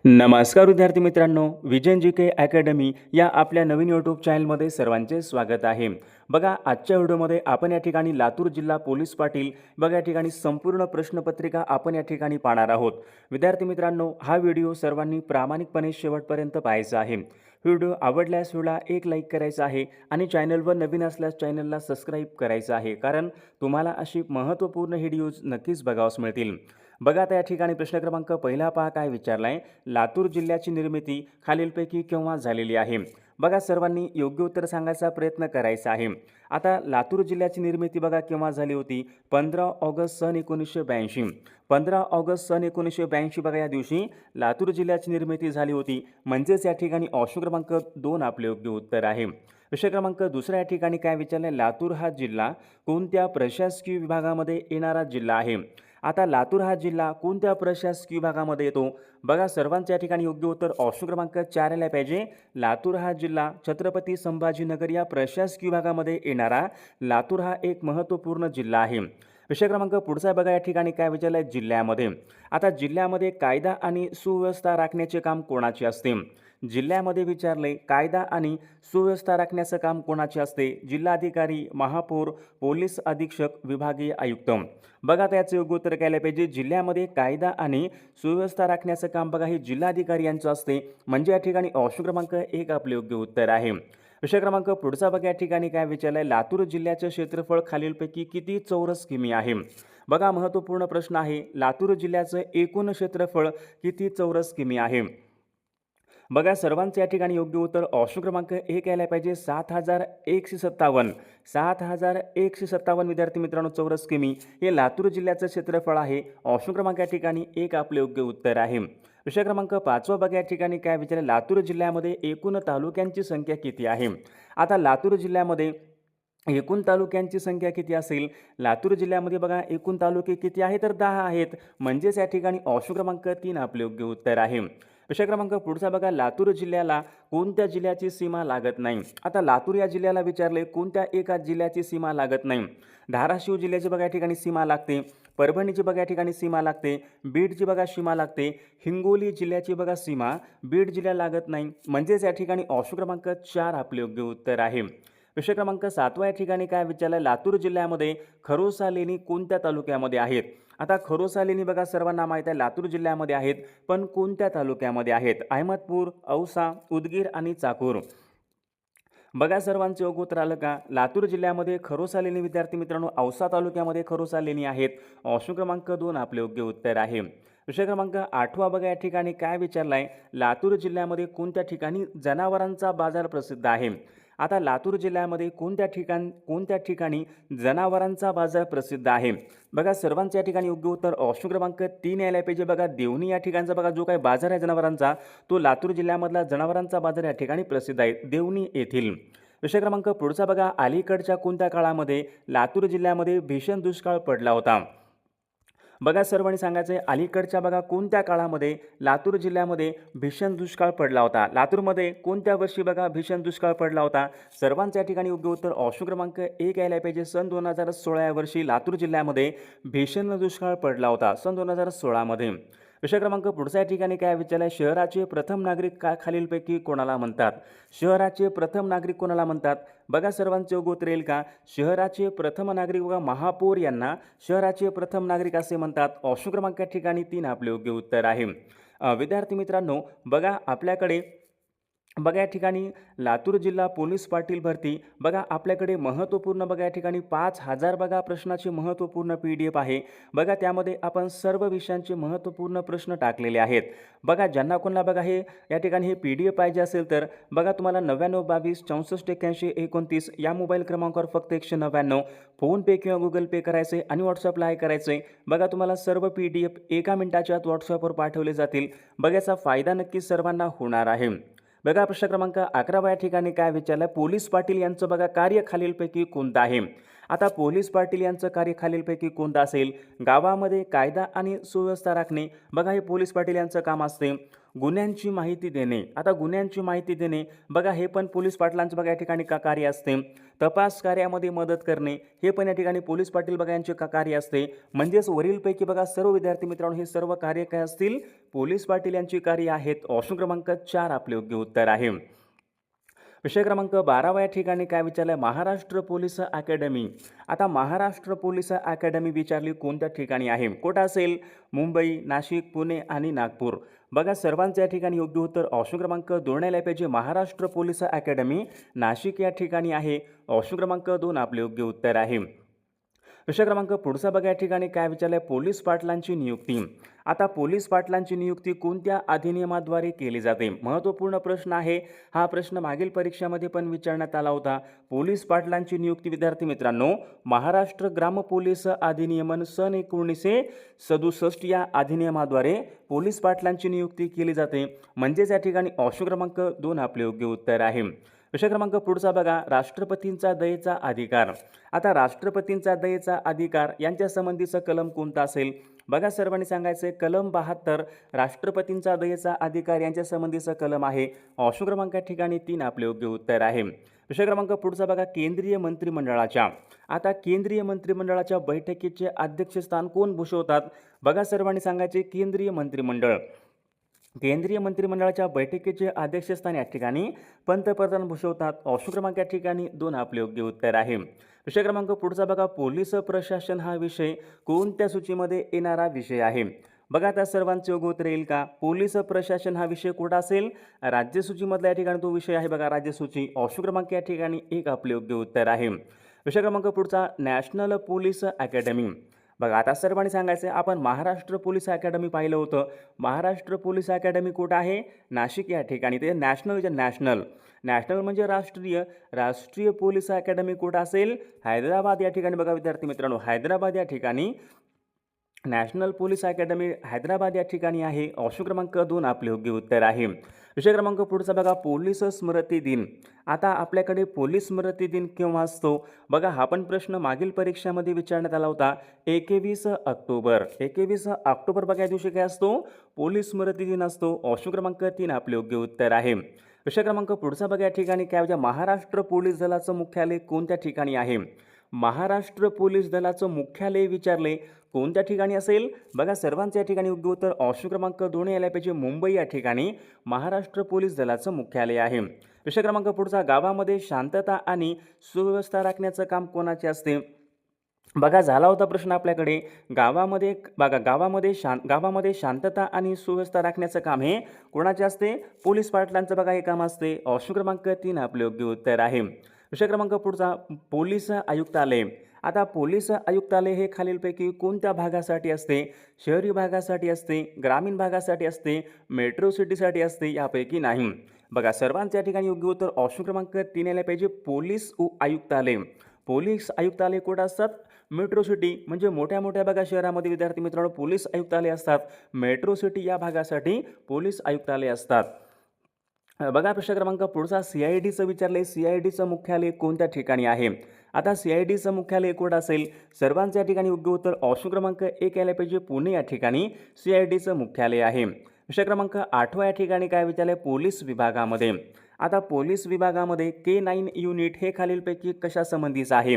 नमस्कार विद्यार्थी मित्रांनो, विजन जी के अकॅडमी या आपल्या नवीन यूट्यूब चॅनलमध्ये सर्वांचे स्वागत आहे। बघा, आजच्या व्हिडिओमध्ये आपण या ठिकाणी लातूर जिल्हा पोलीस पाटील बघा या ठिकाणी संपूर्ण प्रश्नपत्रिका आपण या ठिकाणी पाहणार आहोत। विद्यार्थी मित्रांनो, हा व्हिडिओ सर्वांनी प्रामाणिकपणे शेवटपर्यंत पाहायचा आहे। व्हिडिओ आवडल्यास व्हिडिओला एक लाईक करायचा आहे आणि चॅनलवर नवीन असल्यास चॅनलला सबस्क्राईब करायचं आहे, कारण तुम्हाला अशी महत्त्वपूर्ण व्हिडिओज नक्कीच बघावयास मिळतील। बघा, आता या ठिकाणी प्रश्न क्रमांक पहिला पहा काय विचारलाय। लातूर जिल्ह्याची निर्मिती खालीलपैकी केव्हा झालेली आहे? बघा, सर्वांनी योग्य उत्तर सांगायचा प्रयत्न करायचा आहे। आता लातूर जिल्ह्याची निर्मिती बघा केव्हा झाली होती? 15 ऑगस्ट सन 1982। 15 ऑगस्ट सन 1982 बघा या दिवशी लातूर जिल्ह्याची निर्मिती झाली होती। म्हणजेच या ठिकाणी ऑप्शन क्रमांक 2 आपले योग्य उत्तर आहे। विषय क्रमांक दुसऱ्या या ठिकाणी काय विचारले? लातूर हा जिल्हा कोणत्या प्रशासकीय विभागामध्ये येणारा जिल्हा आहे? आता लातूर हा जिल्हा कोणत्या प्रशासकीय विभागामध्ये येतो? बघा, सर्वांच्या ठिकाणी योग्य उत्तर ऑप्शन क्रमांक 4 आले पाहिजे। लातूर हा जिल्हा छत्रपती संभाजीनगर या प्रशासकीय विभागामध्ये येणारा लातूर हा एक महत्त्वपूर्ण जिल्हा आहे। विषय क्रमांक पुढचा बघा, या ठिकाणी काय विचारलंय? जिल्ह्यामध्ये आता जिल्ह्यामध्ये कायदा आणि सुव्यवस्था राखण्याचे काम कोणाचे असते? जिल्ह्यामध्ये विचारले कायदा आणि सुव्यवस्था राखण्याचं काम कोणाचे असते? जिल्हाधिकारी, महापौर, पोलीस अधीक्षक, विभागीय आयुक्त। बघा, त्याचं योग्य उत्तर काय पाहिजे? जिल्ह्यामध्ये कायदा आणि सुव्यवस्था राखण्याचं काम बघा हे जिल्हाधिकारी यांचं असते। म्हणजे या ठिकाणी ऑप्शन क्रमांक 1 आपले योग्य उत्तर आहे। विषय क्रमांक पुढचा बघा, या ठिकाणी काय विचारलंय? लातूर जिल्ह्याचे क्षेत्रफळ खालीलपैकी किती चौरस किमी आहे? बघा, महत्त्वपूर्ण प्रश्न आहे। लातूर जिल्ह्याचं एकूण क्षेत्रफळ किती चौरस किमी आहे? बघा, सर्वांचं या ठिकाणी योग्य उत्तर ऑप्शन क्रमांक 1 यायला पाहिजे 7157। 7157 विद्यार्थी मित्रांनो चौरस किमी हे लातूर जिल्ह्याचं क्षेत्रफळ आहे। ऑप्शन क्रमांक या ठिकाणी 1 आपले योग्य उत्तर आहे। विषय क्रमांक 5 बघा, या ठिकाणी काय विचारले? लातूर जिल्ह्यामध्ये एकूण तालुक्यांची संख्या किती आहे? आता लातूर जिल्ह्यामध्ये एकूण तालुक्यांची संख्या किती असेल? लातूर जिल्ह्यामध्ये बघा एकूण तालुके किती आहे? तर 10 आहेत। म्हणजेच या ठिकाणी ऑप्शन क्रमांक 3 आपले योग्य उत्तर आहे। विषय क्रमांक पुढचा बघा, लातूर जिल्ह्याला कोणत्या जिल्ह्याची सीमा लागत नाही? आता लातूर या जिल्ह्याला विचारले कोणत्या एका जिल्ह्याची सीमा लागत नाही? धाराशिव जिल्ह्याची बघा या ठिकाणी सीमा लागते, परभणीची बघा या ठिकाणी सीमा लागते, बीडची बघा सीमा लागते, हिंगोली जिल्ह्याची बघा सीमा बीड जिल्ह्याला लागत नाही। म्हणजेच या ठिकाणी ऑप्शन क्रमांक 4 आपले योग्य उत्तर आहे। विषय क्रमांक 7 या ठिकाणी काय विचारलंय? लातूर जिल्ह्यामध्ये खरोसा लेणी कोणत्या तालुक्यामध्ये आहेत? आता खरोसा लेणी बघा सर्वांना माहीत आहे लातूर जिल्ह्यामध्ये आहेत, पण कोणत्या तालुक्यामध्ये आहेत? अहमदपूर, औसा, उदगीर आणि चाकूर। बघा, सर्वांचे योग्य उत्तर आलं का? लातूर जिल्ह्यामध्ये खरोसा लेणी विद्यार्थी मित्रांनो औसा तालुक्यामध्ये खरोसा लेणी आहेत। ऑप्शन क्रमांक 2 आपले योग्य उत्तर आहे। विषय क्रमांक 8 बघा, या ठिकाणी काय विचारलाय? लातूर जिल्ह्यामध्ये कोणत्या ठिकाणी जनावरांचा बाजार प्रसिद्ध आहे? आता लातूर जिल्ह्यामध्ये कोणत्या ठिकाणी जनावरांचा बाजार प्रसिद्ध आहे? बघा, सर्वांच्या या ठिकाणी योग्य उत्तर ऑप्शन क्रमांक 3 यायला पाहिजे। बघा, देवणी या ठिकाणचा बघा जो काही बाजार आहे जनावरांचा तो लातूर जिल्ह्यामधला जनावरांचा बाजार या ठिकाणी प्रसिद्ध आहे, देवणी येथील। विषय क्रमांक पुढचा बघा, अलीकडच्या कोणत्या काळामध्ये लातूर जिल्ह्यामध्ये भीषण दुष्काळ पडला होता? बघा, सर्वांनी सांगायचं आहे अलीकडच्या बघा कोणत्या काळामध्ये लातूर जिल्ह्यामध्ये भीषण दुष्काळ पडला होता? लातूरमध्ये कोणत्या वर्षी बघा भीषण दुष्काळ पडला होता? सर्वांच्या ठिकाणी योग्य उत्तर ऑप्शन क्रमांक 1 यायला पाहिजे। सन 2016 या वर्षी लातूर जिल्ह्यामध्ये भीषण दुष्काळ पडला होता, सन 2016 मध्ये। विषय क्रमांक पुढच्या या ठिकाणी काय विचारलंय? शहराचे प्रथम नागरिक खालीलपैकी कोणाला म्हणतात? शहराचे प्रथम नागरिक कोणाला म्हणतात? बघा, सर्वांचे योग्य उत्तर येईल का? शहराचे प्रथम नागरिक बघा महापौर यांना शहराचे प्रथम नागरिक असे म्हणतात। ऑप्शन क्रमांक या ठिकाणी 3 आपले योग्य उत्तर आहे। विद्यार्थी मित्रांनो, बघा आपल्याकडे बघा या ठिकाणी लातूर जिल्हा पोलीस पाटील भरती बघा आपल्याकडे महत्त्वपूर्ण बघा या ठिकाणी 5000 बघा प्रश्नाचे महत्त्वपूर्ण PDF आहे। बघा, त्यामध्ये आपण सर्व विषयांचे महत्त्वपूर्ण प्रश्न टाकलेले आहेत। बघा, ज्यांना कोणाला बघा हे या ठिकाणी हे PDF पाहिजे असेल तर बघा तुम्हाला 99 22 64 81 29 या मोबाईल क्रमांकावर फक्त 199 फोनपे किंवा गुगल पे करायचे आणि व्हॉट्सअपला आहे करायचे। बघा, तुम्हाला सर्व PDF 1 मिनिटाच्या आत व्हॉट्सअपवर पाठवले जातील। बघा, याचा फायदा नक्कीच सर्वांना होणार आहे। बघा, प्रश्न क्रमांक 11 या ठिकाणी काय विचारलं? पोलीस पाटील यांचं बघा कार्य खालीलपैकी कोणतं आहे? आता पोलीस पाटील यांचं कार्य खालीलपैकी कोणतं असेल? गावामध्ये कायदा आणि सुव्यवस्था राखणे, बघा हे पोलीस पाटील यांचं काम असते. गुन्ह्यांची माहिती देणे, आता गुन्ह्यांची माहिती देणे बघा हे पण पोलीस पाटलांचं बघा या ठिकाणी कार्य असते. तपास कार्यामध्ये मदत करणे हे पण या ठिकाणी पोलीस पाटील बघा यांचे कार्य असते. म्हणजेच वरीलपैकी बघा सर्व विद्यार्थी मित्रांनो हे सर्व कार्य काय असतील? पोलीस पाटील यांची कार्य आहेत. ऑप्शन क्रमांक 4 आपले योग्य उत्तर आहे. विषय क्रमांक 12 या ठिकाणी काय विचारलं? Maharashtra police academy. आता महाराष्ट्र पोलीस अकॅडमी विचारली कोणत्या ठिकाणी आहे? कुठं असेल? मुंबई, नाशिक, पुणे आणि नागपूर. बघा सर्वांचं या ठिकाणी योग्य उत्तर ऑप्शन क्रमांक 2 यायला पाहिजे. महाराष्ट्र पोलीस अकॅडमी नाशिक या ठिकाणी आहे. ऑप्शन क्रमांक 2 आपले योग्य उत्तर आहे. विषय क्रमांक पुढचा बघा या ठिकाणी काय विचारलं? पोलीस पाटलांची नियुक्ती. आता पोलीस पाटलांची नियुक्ती कोणत्या अधिनियमाद्वारे केली जाते? महत्त्वपूर्ण प्रश्न आहे. हा प्रश्न मागील परीक्षेमध्ये पण विचारण्यात आला होता. पोलीस पाटलांची नियुक्ती विद्यार्थी मित्रांनो महाराष्ट्र ग्राम पोलीस अधिनियमन सन 1967 या अधिनियमाद्वारे पोलीस पाटलांची नियुक्ती केली जाते. म्हणजेच या ठिकाणी ऑप्शन क्रमांक 2 आपले योग्य उत्तर आहे. विषय क्रमांक पुढचा बघा राष्ट्रपतींचा दयेचा अधिकार. आता राष्ट्रपतींचा दयेचा अधिकार यांच्या संबंधीचं कलम कोणतं असेल? बघा सर्वांनी सांगायचं आहे कलम 72 राष्ट्रपतींचा दयेचा अधिकार यांच्या संबंधीचं कलम आहे. ऑप्शन क्रमांक या ठिकाणी 3 आपले योग्य उत्तर आहे. विषय क्रमांक पुढचा बघा केंद्रीय मंत्रिमंडळाच्या. आता केंद्रीय मंत्रिमंडळाच्या बैठकीचे अध्यक्षस्थान कोण भूषवतात? बघा सर्वांनी सांगायचे केंद्रीय मंत्रिमंडळ. केंद्रीय मंत्रिमंडळाच्या बैठकीचे अध्यक्षस्थान या ठिकाणी पंतप्रधान भूषवतात. ऑप्शन क्रमांक या ठिकाणी 2 आपले योग्य उत्तर आहे. विषय क्रमांक पुढचा बघा पोलीस प्रशासन हा विषय कोणत्या सूचीमध्ये येणारा विषय आहे? बघा आता सर्वांचे योग्य उत्तर येईल का? पोलीस प्रशासन हा विषय कुठं असेल? राज्यसूचीमधला या ठिकाणी तो विषय आहे बघा राज्यसूची. ऑप्शन क्रमांक या ठिकाणी 1 आपले योग्य उत्तर आहे. विषय क्रमांक पुढचा नॅशनल पोलीस अकॅडमी. बघा आता सर्वांनी सांगायचं आहे आपण महाराष्ट्र पोलीस अकॅडमी पाहिलं होतं. महाराष्ट्र पोलीस अकॅडमी कुठं आहे? नाशिक या ठिकाणी. ते नॅशनल म्हणजे राष्ट्रीय पोलीस अकॅडमी कुठं असेल? हैदराबाद या ठिकाणी. बघा विद्यार्थी मित्रांनो हैदराबाद या ठिकाणी नॅशनल पोलीस अकॅडमी हैदराबाद या ठिकाणी आहे. ऑप्शन क्रमांक 2 आपले योग्य उत्तर आहे. विषय क्रमांक पुढचा बघा पोलीस स्मृती दिन. आता आपल्याकडे पोलीस स्मृती दिन केव्हा असतो? बघा हा पण प्रश्न मागील परीक्षेमध्ये विचारण्यात आला होता. 21 ऑक्टोबर. 21 ऑक्टोबर बघा या दिवशी काय असतो? पोलीस स्मृती दिन असतो. ऑप्शन क्रमांक 3 आपले योग्य उत्तर आहे. विषय क्रमांक पुढचा बघा या ठिकाणी काय म्हणजे महाराष्ट्र पोलीस दलाचं मुख्यालय कोणत्या ठिकाणी आहे? महाराष्ट्र पोलीस दलाचं मुख्यालय विचारले कोणत्या ठिकाणी असेल? बघा सर्वांचं या ठिकाणी योग्य उत्तर ऑप्शन क्रमांक 2 यायला पाहिजे. मुंबई या ठिकाणी महाराष्ट्र पोलीस दलाचं मुख्यालय आहे. विषय क्रमांक पुढचा गावामध्ये शांतता आणि सुव्यवस्था राखण्याचं काम कोणाचे असते? बघा झाला होता प्रश्न आपल्याकडे गावामध्ये. बघा गावामध्ये शांतता आणि सुव्यवस्था राखण्याचं काम हे कोणाचे असते? पोलीस पाटलांचं बघा हे काम असते. ऑप्शन क्रमांक 3 आपले योग्य उत्तर आहे. विषय क्रमांक पुढचा पोलीस आयुक्तालय. आता पोलीस आयुक्तालय हे खालीलपैकी कोणत्या भागासाठी असते? शहरी भागासाठी असते, ग्रामीण भागासाठी असते, मेट्रो सिटीसाठी असते, यापैकी नाही. बघा सर्वांच्या या ठिकाणी योग्य उत्तर ऑप्शन क्रमांक 3 यायला पाहिजे. पोलीस आयुक्तालय. पोलीस आयुक्तालय कुठं असतात? मेट्रो सिटी म्हणजे मोठ्या बघा शहरामध्ये विद्यार्थी मित्रांनो पोलीस आयुक्तालय असतात. मेट्रो सिटी या भागासाठी पोलीस आयुक्तालय असतात. बघा प्रश्न क्रमांक पुढचा CIDचं विचारले. CIDचं मुख्यालय कोणत्या ठिकाणी आहे? आता CIDचं मुख्यालय कुठं असेल? सर्वांचं या ठिकाणी योग्य उत्तर ऑप्शन क्रमांक 1 यायला पाहिजे. पुणे या ठिकाणी CIDचं मुख्यालय आहे. विषय क्रमांक 8 या ठिकाणी काय विचारले? पोलीस विभागामध्ये. आता पोलीस विभागामध्ये K9 युनिट हे खालीलपैकी कशा संबंधीचं आहे?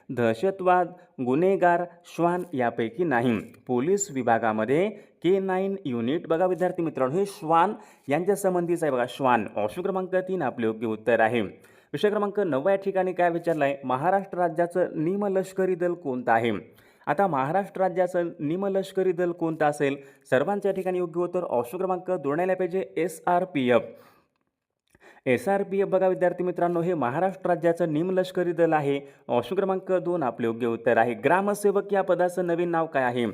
दहशतवाद, गुन्हेगार, श्वान यापैकी नाही. पोलीस विभागामध्ये K9 युनिट बघा विद्यार्थी मित्रांनो हे श्वान यांच्या संबंधीचं आहे बघा. श्वान. ऑप्शन क्रमांक 3 आपले योग्य उत्तर आहे. विषय क्रमांक 9 या ठिकाणी काय विचारलं आहे? महाराष्ट्र राज्याचं निमलष्करी दल कोणतं आहे? आता महाराष्ट्र राज्याचं निमलष्करी दल कोणतं असेल? सर्वांच्या ठिकाणी योग्य उत्तर ऑप्शन क्रमांक 2 यायला पाहिजे. SRPF. SRPF बघा विद्यार्थी मित्रांनो हे महाराष्ट्र राज्याचं निमलष्करी दल आहे. ऑप्शन क्रमांक 2 आपले योग्य उत्तर आहे. ग्रामसेवक या पदाचं नवीन नाव काय आहे?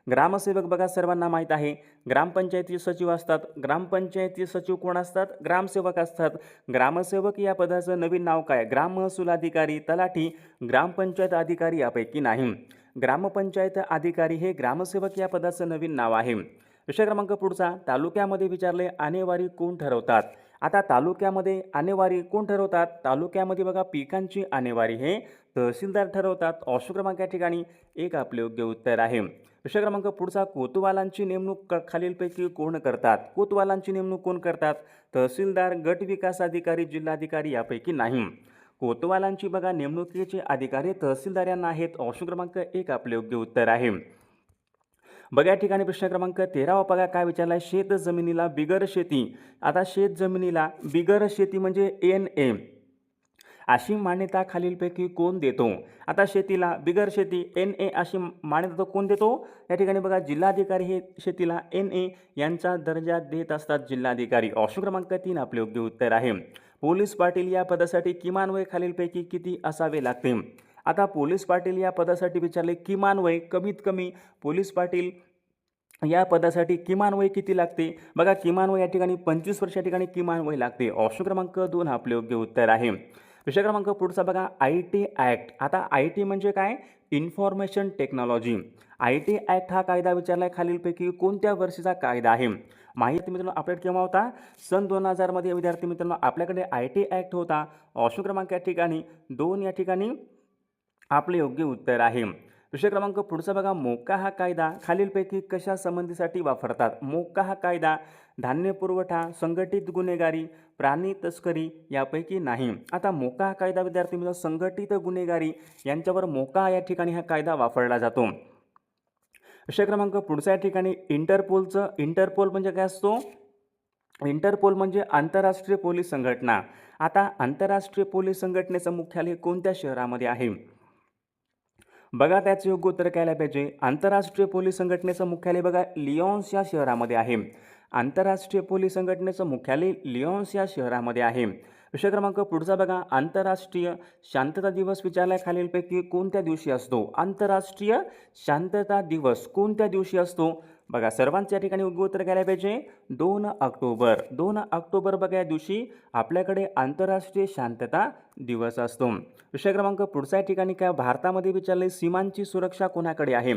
ग्रामसेवक बघा सर्वांना माहीत आहे. ग्रामपंचायती सचिव असतात. ग्रामपंचायती सचिव कोण असतात? ग्रामसेवक असतात. ग्रामसेवक या पदाचं नवीन नाव काय? ग्राम महसूल अधिकारी, तलाठी, ग्रामपंचायत अधिकारी यापैकी नाही. ग्रामपंचायत अधिकारी हे ग्रामसेवक या पदाचं नवीन नाव आहे. विषय क्रमांक पुढचा तालुक्यामध्ये विचारले आणेवारी कोण ठरवतात? आता तालुक्यामध्ये आणेवारी कोण ठरवतात? तालुक्यामध्ये बघा पिकांची आणेवारी हे तहसीलदार ठरवतात. ऑप्शन क्रमांक या ठिकाणी एक आपले योग्य उत्तर आहे. प्रश्न क्रमांक पुढचा, कोतवालांची नेमणूक खालीलपैकी कोण करतात? कोतवालांची नेमणूक कोण करतात? तहसीलदार, गट विकास अधिकारी, जिल्हाधिकारी यापैकी नाही. कोतवालांची बघा नेमणुकीचे अधिकारी तहसीलदार यांना आहेत. ऑप्शन क्रमांक एक आपले योग्य उत्तर आहे. बघा या ठिकाणी प्रश्न क्रमांक 13 बघा काय विचारला आहे, शेत जमिनीला बिगर शेती. आता शेत जमिनीला बिगर शेती म्हणजे NA अशी मान्यता खालीलपैकी कोण देतो? आता शेतीला बिगर शेती NA अशी मान्यता कोण देतो? या ठिकाणी बघा जिल्हाधिकारी हे शेतीला NA यांचा दर्जा देत असतात, जिल्हाधिकारी. ऑप्शन क्रमांक 3 आपले योग्य उत्तर आहे. पोलीस पाटील या पदासाठी किमान वय खालीलपैकी किती असावे लागते? आता पोलीस पाटील या पदासाठी विचारले किमान वय, कमीत कमी पोलीस पाटील या पदासाठी किमान वय किती लागते? बघा किमान वय या ठिकाणी 25 वर्ष या ठिकाणी किमान वय लागते. ऑप्शन क्रमांक 2 आपले योग्य उत्तर आहे. विषय क्रमांक पुढचा बघा IT ॲक्ट. आता IT म्हणजे काय? Information technology. IT ॲक्ट हा कायदा विचारला आहे खालीलपैकी कोणत्या वर्षीचा कायदा आहे? माहिती मित्रांनो आपल्याकडे केव्हा होता? सन 2000 मध्ये विद्यार्थी मित्रांनो आपल्याकडे IT ॲक्ट होता. ऑप्शन क्रमांक या ठिकाणी 2 या ठिकाणी आपले योग्य उत्तर आहे. विषय क्रमांक पुढचा बघा, मोका हा कायदा खालीलपैकी कशा संबंधीसाठी वापरतात? मोका हा कायदा धान्य पुरवठा, संघटित गुन्हेगारी, प्राणी तस्करी यापैकी नाही. आता मोका हा कायदा विद्यार्थी मित्रांनो संघटित गुन्हेगारी यांच्यावर मोका या ठिकाणी हा कायदा वापरला जातो. विषय क्रमांक पुढचा या ठिकाणी इंटरपोल म्हणजे काय असतो? इंटरपोल म्हणजे आंतरराष्ट्रीय पोलीस संघटना. आता आंतरराष्ट्रीय पोलीस संघटनेचं मुख्यालय कोणत्या शहरामध्ये आहे? बघा त्याचे योग्य उत्तर काय आलं पाहिजे. आंतरराष्ट्रीय पोलीस संघटनेचं मुख्यालय बघा लिओन्स या शहरामध्ये आहे. आंतरराष्ट्रीय पोलीस संघटनेचं मुख्यालय लिओन्स या शहरामध्ये आहे. विषय क्रमांक पुढचा बघा, आंतरराष्ट्रीय शांतता दिवस विचारलाय खालीलपैकी कोणत्या दिवशी असतो? आंतरराष्ट्रीय शांतता दिवस कोणत्या दिवशी असतो? बघा सर्वांच्या ठिकाणी योग्य उत्तर घ्यायला पाहिजे 2 ऑक्टोबर. 2 ऑक्टोबर बघा या दिवशी आपल्याकडे आंतरराष्ट्रीय शांतता दिवस असतो. विषय क्रमांक पुढच्या ठिकाणी काय भारतामध्ये विचारले, सीमांची सुरक्षा कोणाकडे आहे?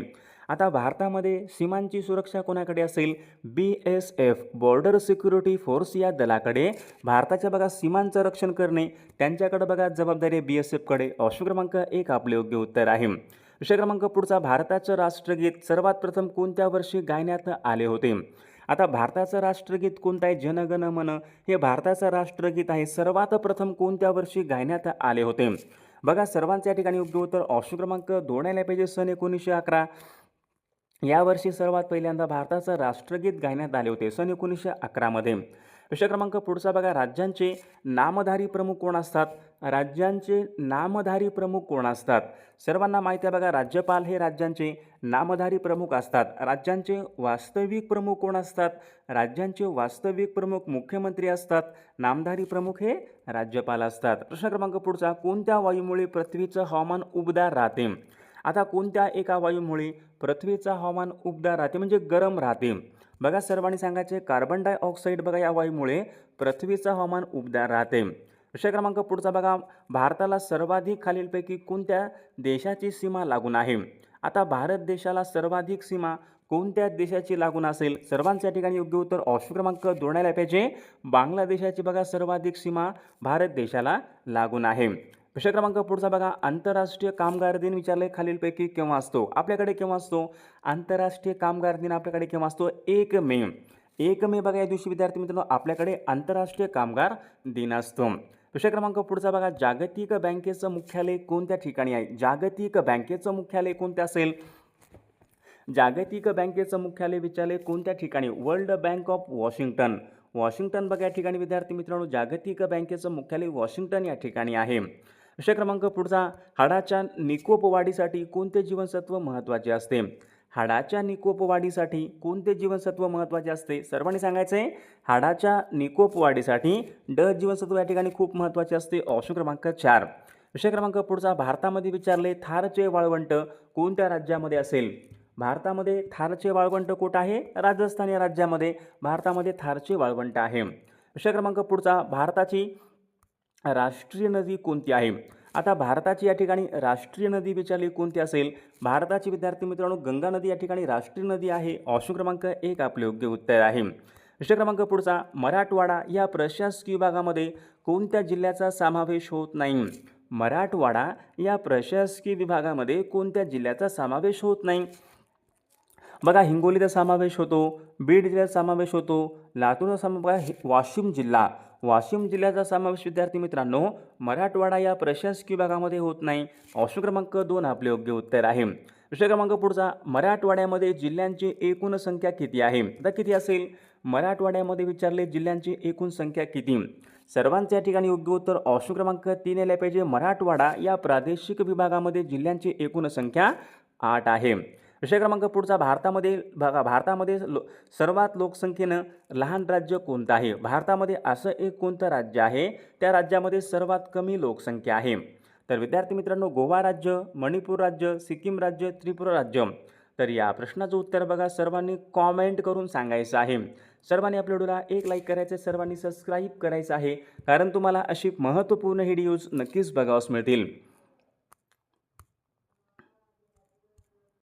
आता भारतामध्ये सीमांची सुरक्षा कोणाकडे असेल? BSF बॉर्डर सिक्युरिटी फोर्स या दलाकडे भारताच्या बघा सीमांचं रक्षण करणे त्यांच्याकडे बघा जबाबदारी BSFकडे. ऑप्शन क्रमांक 1 आपले योग्य उत्तर आहे. विषय क्रमांक पुढचा, भारताचं राष्ट्रगीत सर्वात प्रथम कोणत्या वर्षी गायण्यात आले होते? आता भारताचं राष्ट्रगीत कोणतं आहे? जन गण मन हे भारताचं राष्ट्रगीत आहे. सर्वात प्रथम कोणत्या वर्षी गायण्यात आले होते? बघा सर्वांच्या ठिकाणी योग्य उत्तर ऑप्शन क्रमांक 2 आले पाहिजे, सन 1911. यावर्षी सर्वात पहिल्यांदा भारताचं राष्ट्रगीत गायण्यात आले होते सन 1911 मध्ये. विषय क्रमांक पुढचा बघा, राज्यांचे नामधारी प्रमुख कोण असतात? राज्यांचे नामधारी प्रमुख कोण असतात? सर्वांना माहिती आहे बघा राज्यपाल हे राज्यांचे नामधारी प्रमुख असतात. राज्यांचे वास्तविक प्रमुख कोण असतात? राज्यांचे वास्तविक प्रमुख मुख्यमंत्री असतात. नामधारी प्रमुख हे राज्यपाल असतात. प्रश्न क्रमांक पुढचा, कोणत्या वायूमुळे पृथ्वीचं हवामान उबदार राहते? आता कोणत्या एका वायूमुळे पृथ्वीचं हवामान उबदार राहते म्हणजे गरम राहते? बघा सर्वांनी सांगायचे कार्बन डायऑक्साईड बघा या वायूमुळे पृथ्वीचं हवामान उबदार राहते. विषय क्रमांक पुढचा बघा, भारताला सर्वाधिक खालीलपैकी कोणत्या देशाची सीमा लागून आहे? आता भारत देशाला सर्वाधिक सीमा कोणत्या देशाची लागून असेल? सर्वांच्या ठिकाणी योग्य उत्तर ऑप्शन क्रमांक 2 आला पाहिजे, बांगलादेशाची बघा सर्वाधिक सीमा भारत देशाला लागून आहे. विषय क्रमांक पुढचा बघा, आंतरराष्ट्रीय कामगार दिन विचारले खालीलपैकी केव्हा असतो? आपल्याकडे केव्हा असतो? आंतरराष्ट्रीय कामगार दिन आपल्याकडे केव्हा असतो? 1 मे. 1 मे बघा या दिवशी विद्यार्थी मित्रांनो आपल्याकडे आंतरराष्ट्रीय कामगार दिन असतो. विषय क्रमांक पुढचा बघा, जागतिक बँकेचं मुख्यालय कोणत्या ठिकाणी आहे? जागतिक बँकेचं मुख्यालय कोणते असेल? जागतिक बँकेचं मुख्यालय विचारले कोणत्या ठिकाणी? World bank of Washington. Washington बघा या ठिकाणी विद्यार्थी मित्रांनो जागतिक बँकेचं मुख्यालय वॉशिंग्टन या ठिकाणी आहे. विषय क्रमांक पुढचा, हाडाच्या निकोप वाढीसाठी कोणते जीवनसत्व महत्त्वाचे असते? हाडाच्या निकोप वाढीसाठी कोणते जीवनसत्व महत्त्वाचे असते? सर्वांनी सांगायचं आहे हाडाच्या निकोप वाढीसाठी ड जीवनसत्व या ठिकाणी खूप महत्त्वाचे असते. ऑप्शन क्रमांक 4. विषय क्रमांक पुढचा, भारतामध्ये विचारले थारचे वाळवंट कोणत्या राज्यामध्ये असेल? भारतामध्ये थारचे वाळवंट कुठं आहे? राजस्थान या राज्यामध्ये भारतामध्ये थारचे वाळवंट आहे. विषय क्रमांक पुढचा, भारताची राष्ट्रीय नदी कोणती आहे? आता भारताची या ठिकाणी राष्ट्रीय नदी विचारली कोणती असेल? भारताची विद्यार्थी मित्रांनो गंगा नदी या ठिकाणी राष्ट्रीय नदी आहे. ऑप्शन क्रमांक 1 आपले योग्य उत्तर आहे. विषय क्रमांक पुढचा, मराठवाडा या प्रशासकीय विभागामध्ये कोणत्या जिल्ह्याचा समावेश होत नाही? मराठवाडा या प्रशासकीय विभागामध्ये कोणत्या जिल्ह्याचा समावेश होत नाही? बघा, हिंगोलीचा समावेश होतो, बीड जिल्ह्याचा समावेश होतो, लातूरचा समावेश, वाशिम जिल्ह्याचा समावेश विद्यार्थी मित्रांनो मराठवाडा या प्रशासकीय विभागामध्ये होत नाही. ऑप्शन क्रमांक 2 आपले योग्य उत्तर आहे. विषय क्रमांक पुढचा, मराठवाड्यामध्ये जिल्ह्यांची एकूण संख्या किती आहे? आता किती असेल? मराठवाड्यामध्ये विचारले जिल्ह्यांची एकूण संख्या किती? सर्वांच्या ठिकाणी योग्य उत्तर ऑप्शन क्रमांक 3 यायला पाहिजे. मराठवाडा या प्रादेशिक विभागामध्ये जिल्ह्यांची एकूण संख्या 8 आहे. विषय क्रमांक पुढचा, भारतामध्ये सर्वात लोकसंख्येनं लहान राज्य कोणतं आहे? भारतामध्ये असं एक कोणतं राज्य आहे त्या राज्यामध्ये सर्वात कमी लोकसंख्या आहे? तर विद्यार्थी मित्रांनो, गोवा राज्य, मणिपूर राज्य, सिक्कीम राज्य, त्रिपुरा राज्य. तर या प्रश्नाचं उत्तर बघा सर्वांनी कॉमेंट करून सांगायचं आहे. सर्वांनी आपल्या व्हिडिओला एक लाईक करायचं आहे, सर्वांनी सबस्क्राईब करायचं आहे, कारण तुम्हाला अशी महत्त्वपूर्ण व्हिडिओज नक्कीच बघावयास मिळतील.